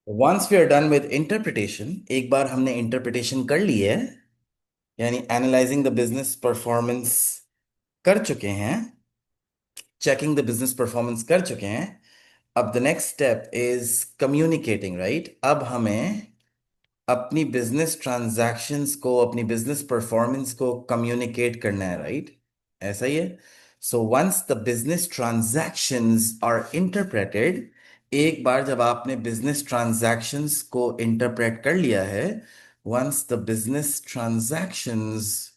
Once we are done with interpretation, एक बार हमने इंटरप्रिटेशन कर ली है, यानी एनालाइजिंग द बिजनेस परफॉर्मेंस कर चुके हैं, चेकिंग द बिजनेस परफॉर्मेंस कर चुके हैं। अब the next step is communicating, right? अब हमें अपनी बिजनेस ट्रांजैक्शंस को, अपनी बिजनेस परफॉर्मेंस को कम्युनिकेट करना है, राइट? ऐसा ही है। So once the business transactions are interpreted, एक बार जब आपने बिजनेस ट्रांजैक्शंस को इंटरप्रेट कर लिया है, once the business transactions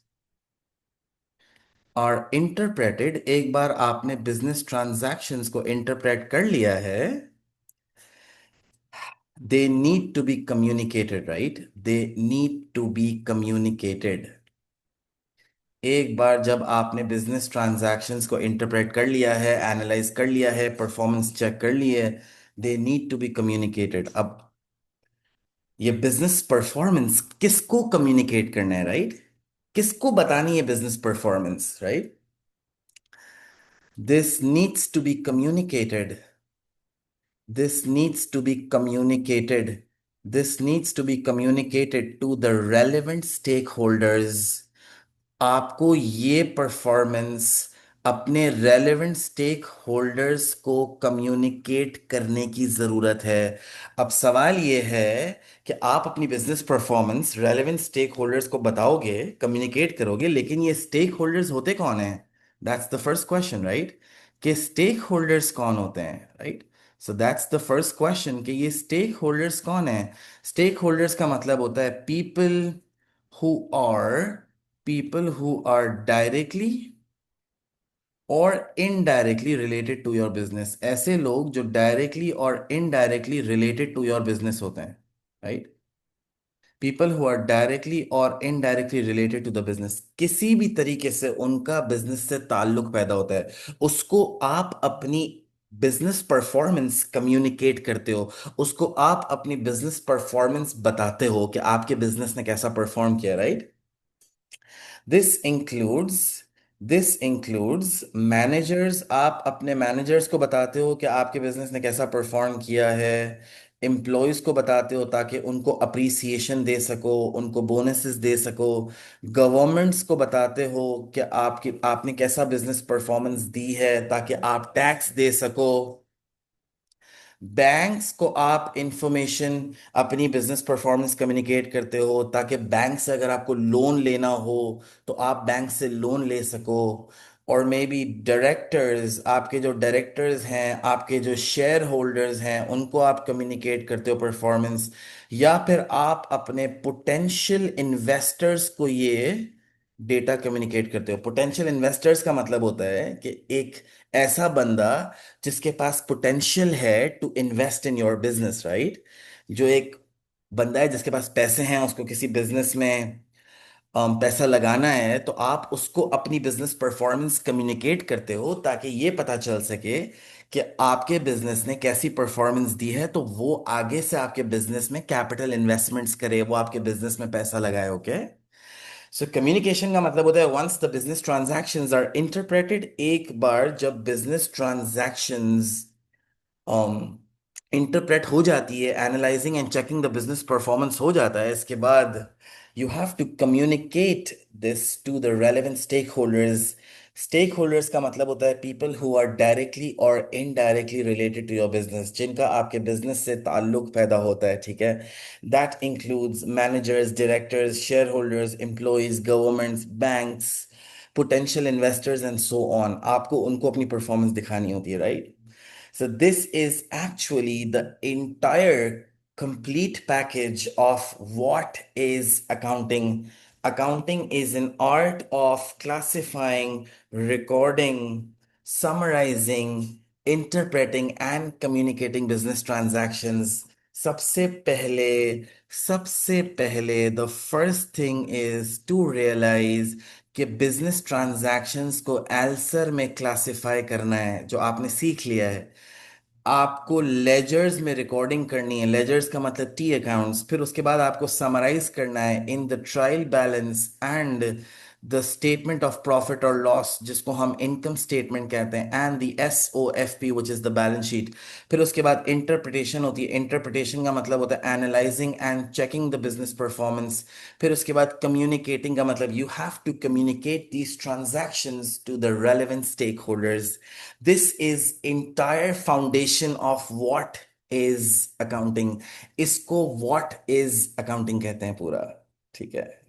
are interpreted, एक बार आपने बिजनेस ट्रांजैक्शंस को इंटरप्रेट कर लिया है, they need to be communicated, right? They need to be communicated. एक बार जब आपने बिजनेस ट्रांजैक्शंस को इंटरप्रेट कर लिया है, एनालाइज कर लिया है, परफॉर्मेंस चेक कर ली है, they need to be communicated. अब ये बिजनेस परफॉर्मेंस किसको कम्युनिकेट करना है, राइट? किसको बतानी है business performance, right? This needs to be communicated, this needs to be communicated. This needs to be communicated to the relevant stakeholders. आपको ये परफॉर्मेंस अपने रेलेवेंट स्टेक होल्डर्स को कम्युनिकेट करने की जरूरत है। अब सवाल ये है कि आप अपनी business performance relevant stakeholders को बताओगे, कम्युनिकेट करोगे, लेकिन ये स्टेक होल्डर्स होते कौन हैं? That's the first question, right? कि स्टेक होल्डर्स कौन होते हैं, right? So that's the first question कि ये स्टेक होल्डर्स कौन है। स्टेक होल्डर्स का मतलब होता है who are people who are directly और indirectly related to your business. ऐसे लोग जो डायरेक्टली और indirectly related to your business होते हैं, right? People who are directly और indirectly related to the business, किसी भी तरीके से उनका बिजनेस से ताल्लुक पैदा होता है, उसको आप अपनी बिजनेस परफॉर्मेंस कम्युनिकेट करते हो, उसको आप अपनी बिजनेस परफॉर्मेंस बताते हो कि आपके बिजनेस ने कैसा परफॉर्म किया, right? This includes this includes managers. आप अपने मैनेजर्स को बताते हो कि आपके बिजनेस ने कैसा परफॉर्म किया है। एम्प्लॉयज को बताते हो ताकि उनको अप्रिसिएशन दे सको, उनको बोनसेस दे सको। गवर्नमेंट्स को बताते हो कि आपने कैसा बिजनेस परफॉर्मेंस दी है ताकि आप टैक्स दे सको। बैंक्स को आप इंफॉर्मेशन, अपनी बिजनेस परफॉर्मेंस कम्युनिकेट करते हो ताकि बैंक से अगर आपको लोन लेना हो तो आप बैंक से लोन ले सको। और मे बी डायरेक्टर्स, आपके जो डायरेक्टर्स हैं, आपके जो शेयर होल्डर्स हैं, उनको आप कम्युनिकेट करते हो परफॉर्मेंस। या फिर आप अपने पोटेंशियल इन्वेस्टर्स को ये डेटा कम्युनिकेट करते हो। पोटेंशियल इन्वेस्टर्स का मतलब होता है कि एक ऐसा बंदा जिसके पास पोटेंशियल है to invest in your business, right? जो एक बंदा है जिसके पास पैसे हैं, उसको किसी बिजनेस में पैसा लगाना है, तो आप उसको अपनी बिजनेस परफॉर्मेंस कम्युनिकेट करते हो ताकि ये पता चल सके कि आपके बिजनेस ने कैसी परफॉर्मेंस दी है, तो वो आगे से आपके बिजनेस में कैपिटल इन्वेस्टमेंट्स करे, वो आपके बिजनेस में पैसा लगाए। ओके? सो कम्युनिकेशन का मतलब होता है once the business transactions are interpreted, एक बार जब बिजनेस ट्रांजैक्शंस इंटरप्रेट हो जाती है, analysing and checking the business performance हो जाता है, इसके बाद you have to communicate this to the relevant stakeholders. Stakeholders का मतलब होता है पीपल हु आर डायरेक्टली और indirectly related to your business, जिनका आपके बिजनेस से ताल्लुक पैदा होता है, ठीक है? That includes managers, directors, share holders, employees, governments, banks, potential investors and so on. आपको उनको अपनी परफॉर्मेंस दिखानी होती है, right? So this is actually the entire complete package of what is accounting. Accounting is an art of classifying, recording, summarizing, interpreting and communicating business transactions. सबसे पहले सबसे पहले the first thing is to realize कि business transactions को एल्सर में classify करना है, जो आपने सीख लिया है। आपको लेजर्स में रिकॉर्डिंग करनी है, लेजर्स का मतलब टी अकाउंट्स, फिर उसके बाद आपको समराइज करना है in the trial balance and the statement of profit और लॉस जिसको हम इनकम स्टेटमेंट कहते हैं, and the SOFP which is the balance sheet. फिर उसके बाद इंटरप्रिटेशन होती है। इंटरप्रिटेशन का मतलब होता है analysing and checking the business performance. फिर उसके बाद कम्युनिकेटिंग का मतलब you have to communicate these transactions to the relevant stakeholders. This is entire foundation of what is accounting. इसको व्हाट इज अकाउंटिंग कहते हैं पूरा। ठीक है।